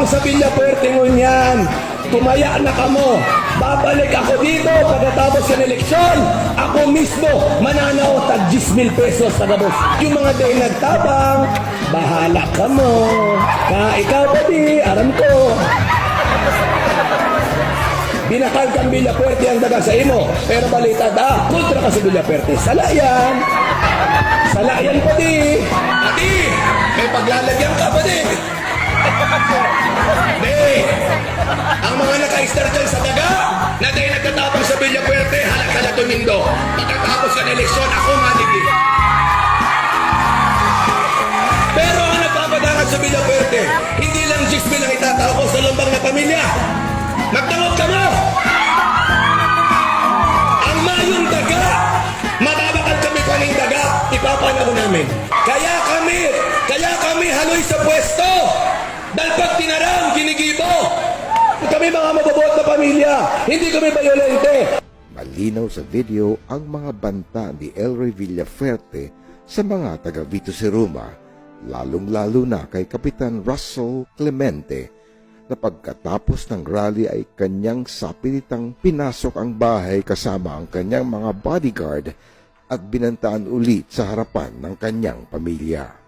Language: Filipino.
tabang sa Villafuerte ngunyan. Tumaya na kamo. Babalik ako dito pagkatapos ng eleksyon. Ako mismo mananaw tag 10,000 pesos tagabos. Yung mga day nagtabang, bahala ka mo. Ikaw pa di, aram ko. Binakal kang Villafuerte ang daga sa imo. Pero balita da, kontra ka sa Villafuerte. Salayan. Salayan pa di. Adi, may paglalagyan ka pa di. Di. Ang mga naka-star dyan sa daga, na dahil nagtatapang sa Villafuerte, halak ka na tumindo. Pagkatapos ka na eleksyon, ako maligid. Pero ang nagpapadangan sa Villafuerte, hindi lang 10,000 ang itatao ko sa lumbang na pamilya. Magtawag ka mo! Ang mayong daga, mababakal kami kaning daga, ipapanaw namin. Kaya kami haloy sa pwesto. Dahil pag tinarang, ginigibo. Kami mga mababuot na pamilya, hindi kami bayolente. Malinaw sa video ang mga banta ni El Rey Villafuerte sa mga taga Vito Seruma, lalong-lalo na kay Kapitan Russell Clemente, na pagkatapos ng rally ay kanyang sapilitang pinasok ang bahay kasama ang kanyang mga bodyguard at binantaan ulit sa harapan ng kanyang pamilya.